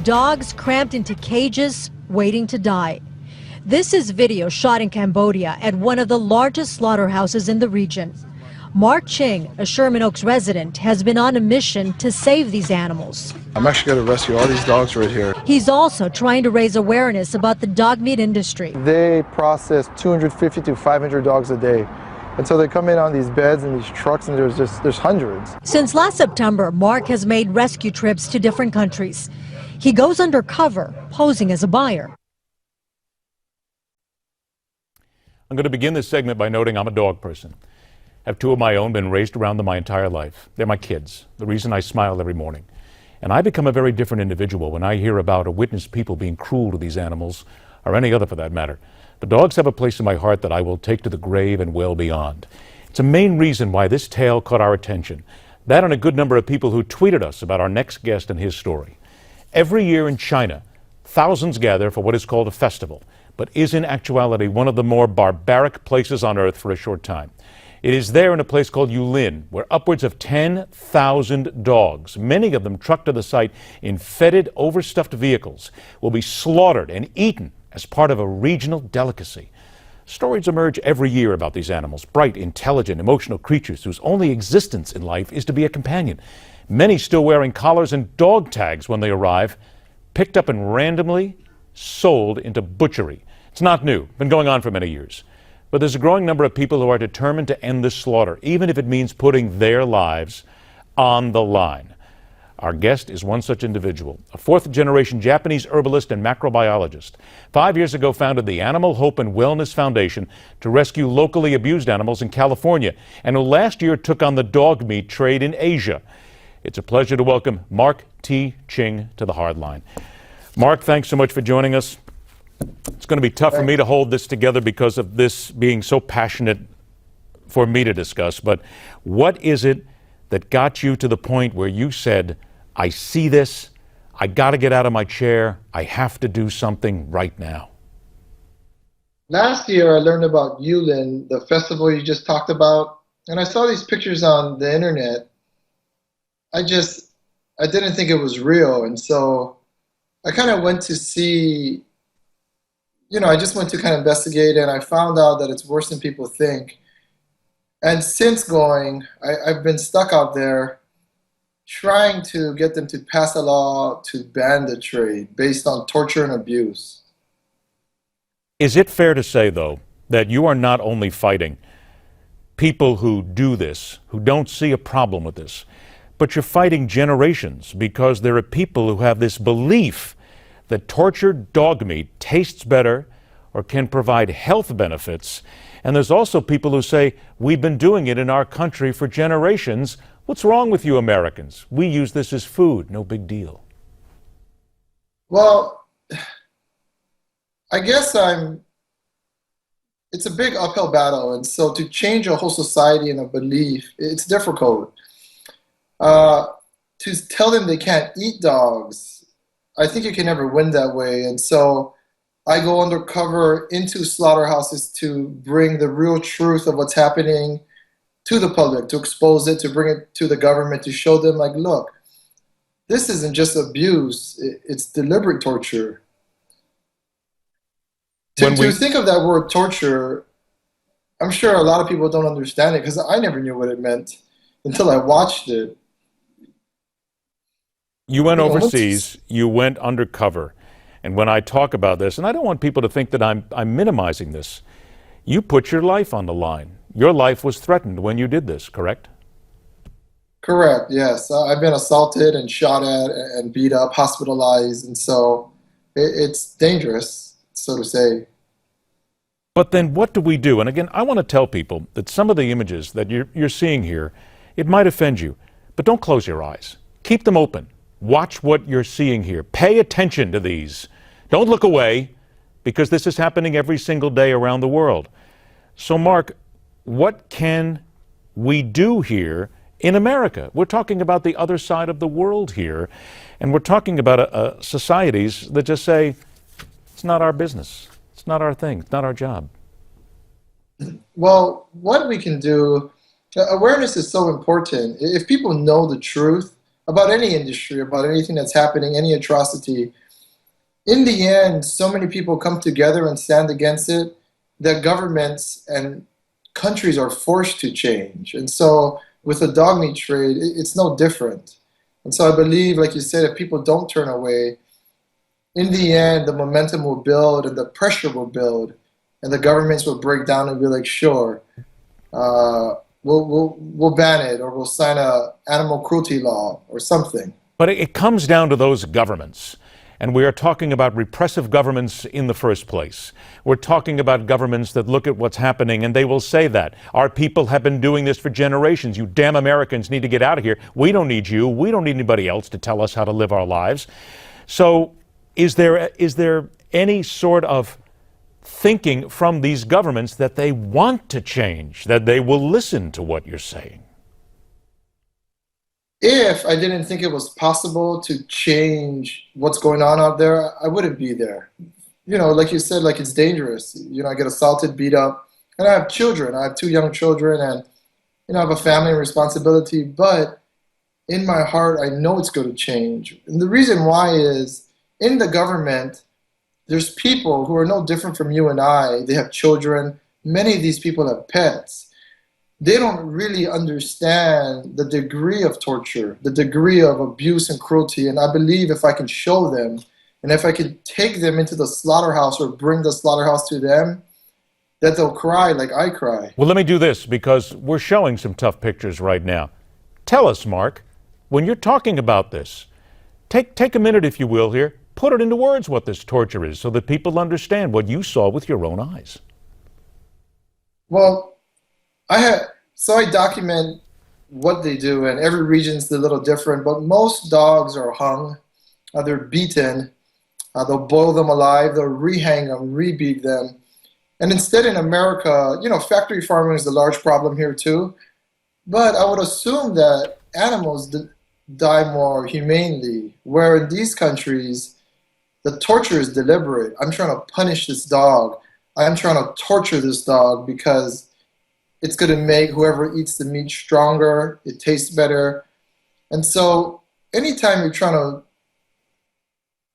dogs cramped into cages, waiting to die. This is video shot in Cambodia at one of the largest slaughterhouses in the region. Marc Ching, a Sherman Oaks resident, has been on a mission to save these animals. I'm actually going to rescue all these dogs right here. He's also trying to raise awareness about the dog meat industry. They process 250 to 500 dogs a day. And so they come in on these beds and these trucks, and there's hundreds. Since last September, Marc has made rescue trips to different countries. He goes undercover, posing as a buyer. I'm going to begin this segment by noting I'm a dog person. I have two of my own, been raised around them my entire life. They're my kids, the reason I smile every morning. And I become a very different individual when I hear about or witness people being cruel to these animals, or any other for that matter. The dogs have a place in my heart that I will take to the grave and well beyond. It's a main reason why this tale caught our attention. That and a good number of people who tweeted us about our next guest and his story. Every year in China, thousands gather for what is called a festival, but is in actuality one of the more barbaric places on earth for a short time. It is there in a place called Yulin, where upwards of 10,000 dogs, many of them trucked to the site in fetid, overstuffed vehicles, will be slaughtered and eaten as part of a regional delicacy. Stories emerge every year about these animals, bright, intelligent, emotional creatures whose only existence in life is to be a companion. Many still wearing collars and dog tags when they arrive, picked up and randomly sold into butchery. It's not new, been going on for many years. But there's a growing number of people who are determined to end this slaughter, even if it means putting their lives on the line. Our guest is one such individual, a fourth-generation Japanese herbalist and macrobiologist. 5 years ago founded the Animal Hope and Wellness Foundation to rescue locally abused animals in California, and who last year took on the dog meat trade in Asia. It's a pleasure to welcome Marc T. Ching to the Hardline. Marc, thanks so much for joining us. It's going to be tough for me to hold this together because of this being so passionate for me to discuss, but what is it that got you to the point where you said, I see this, I got to get out of my chair, I have to do something right now? Last year I learned about Yulin, the festival you just talked about, and I saw these pictures on the internet. I didn't think it was real, and so I kind of went to see, I just went to kind of investigate, and I found out that it's worse than people think. And since going, I've been stuck out there trying to get them to pass a law to ban the trade based on torture and abuse. Is it fair to say, though, that you are not only fighting people who do this, who don't see a problem with this, but you're fighting generations, because there are people who have this belief that tortured dog meat tastes better or can provide health benefits. And there's also people who say, we've been doing it in our country for generations. What's wrong with you Americans? We use this as food, no big deal. Well, I guess it's a big uphill battle. And so to change a whole society and a belief, it's difficult. To tell them they can't eat dogs, I think you can never win that way. And so I go undercover into slaughterhouses to bring the real truth of what's happening to the public, to expose it, to bring it to the government, to show them, like, look, this isn't just abuse, it's deliberate torture. To think of that word torture, I'm sure a lot of people don't understand it, because I never knew what it meant until I watched it. You went overseas, you went undercover. And when I talk about this, and I don't want people to think that I'm minimizing this, you put your life on the line. Your life was threatened when you did this, correct? Correct, yes. I've been assaulted and shot at and beat up, hospitalized, and so it's dangerous, so to say. But then what do we do? And again, I want to tell people that some of the images that you're seeing here, it might offend you, but don't close your eyes. Keep them open. Watch what you're seeing here. Pay attention to these. Don't look away, because this is happening every single day around the world. So, Marc, what can we do here in America? We're talking about the other side of the world here, and we're talking about societies that just say, it's not our business, it's not our thing, it's not our job. Well, what we can do, awareness is so important. If people know the truth, about any industry, about anything that's happening, any atrocity, in the end, so many people come together and stand against it that governments and countries are forced to change. And so with the dog meat trade, it's no different. And so I believe, like you said, if people don't turn away, in the end, the momentum will build and the pressure will build, and the governments will break down and be like, sure, we'll ban it, or we'll sign a animal cruelty law or something. But it comes down to those governments. And we are talking about repressive governments in the first place. We're talking about governments that look at what's happening and they will say that. Our people have been doing this for generations. You damn Americans need to get out of here. We don't need you. We don't need anybody else to tell us how to live our lives. So is there any sort of thinking from these governments that they want to change, that they will listen to what you're saying? If I didn't think it was possible to change what's going on out there, I wouldn't be there. You know, like you said, like it's dangerous. You know, I get assaulted, beat up, and I have children. I have 2 young children, and you know, I have a family responsibility. But in my heart, I know it's going to change. And the reason why is, in the government, there's people who are no different from you and I. They have children. Many of these people have pets. They don't really understand the degree of torture, the degree of abuse and cruelty. And I believe if I can show them, and if I can take them into the slaughterhouse or bring the slaughterhouse to them, that they'll cry like I cry. Well, let me do this, because we're showing some tough pictures right now. Tell us, Marc, when you're talking about this, take a minute, if you will, here. Put it into words what this torture is so that people understand what you saw with your own eyes. Well, I document what they do, and every region's a little different, but most dogs are hung, they're beaten, they'll boil them alive, they'll rehang them, rebeat them. And instead in America, you know, factory farming is a large problem here too, but I would assume that animals die more humanely, where in these countries, the torture is deliberate. I'm trying to punish this dog. I'm trying to torture this dog because it's going to make whoever eats the meat stronger, it tastes better. And so anytime you're trying to,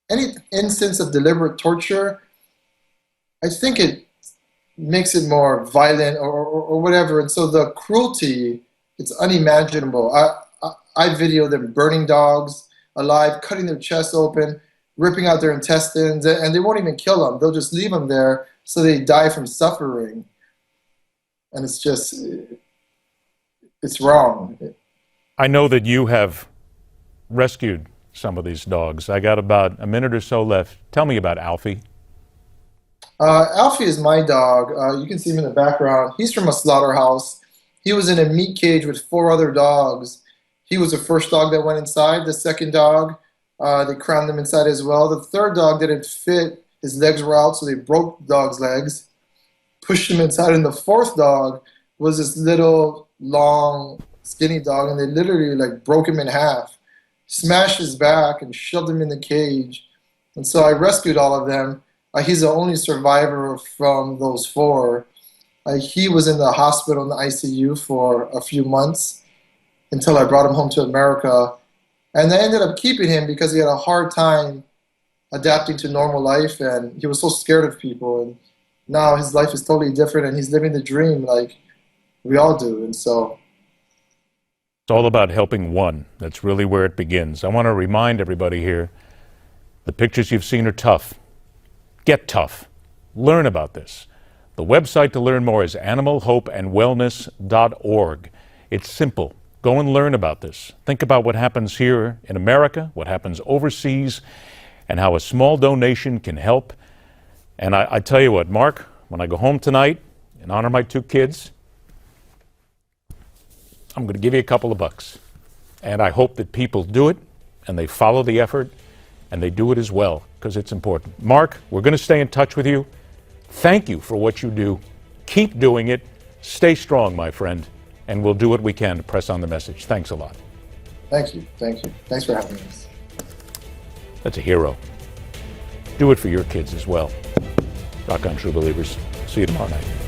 any instance of deliberate torture, I think it makes it more violent or whatever. And so the cruelty, it's unimaginable. I video them burning dogs alive, cutting their chests open, ripping out their intestines, and they won't even kill them. They'll just leave them there so they die from suffering. And it's just, it's wrong. I know that you have rescued some of these dogs. I got about a minute or so left. Tell me about Alfie. Alfie is my dog. You can see him in the background. He's from a slaughterhouse. He was in a meat cage with 4 other dogs. He was the first dog that went inside. The second dog, they crammed him inside as well. The third dog didn't fit. His legs were out, so they broke the dog's legs, pushed him inside. And the 4th dog was this little, long, skinny dog, and they literally like broke him in half, smashed his back, and shoved him in the cage. And so I rescued all of them. He's the only survivor from those 4. He was in the hospital in the ICU for a few months until I brought him home to America. And I ended up keeping him because he had a hard time adapting to normal life, and he was so scared of people. And now his life is totally different, and he's living the dream like we all do. And so it's all about helping one. That's really where it begins. I want to remind everybody here, the pictures you've seen are tough. Get tough. Learn about this. The website to learn more is animalhopeandwellness.org. It's simple. Go and learn about this. Think about what happens here in America, what happens overseas, and how a small donation can help. And I tell you what, Marc, when I go home tonight and honor my 2 kids, I'm going to give you a couple of bucks. And I hope that people do it, and they follow the effort, and they do it as well, because it's important. Marc, we're going to stay in touch with you. Thank you for what you do. Keep doing it. Stay strong, my friend, and we'll do what we can to press on the message. Thanks a lot. thank you. Thanks for having us. That's a hero. Do it for your kids as well. Rock on, true believers. See you tomorrow night.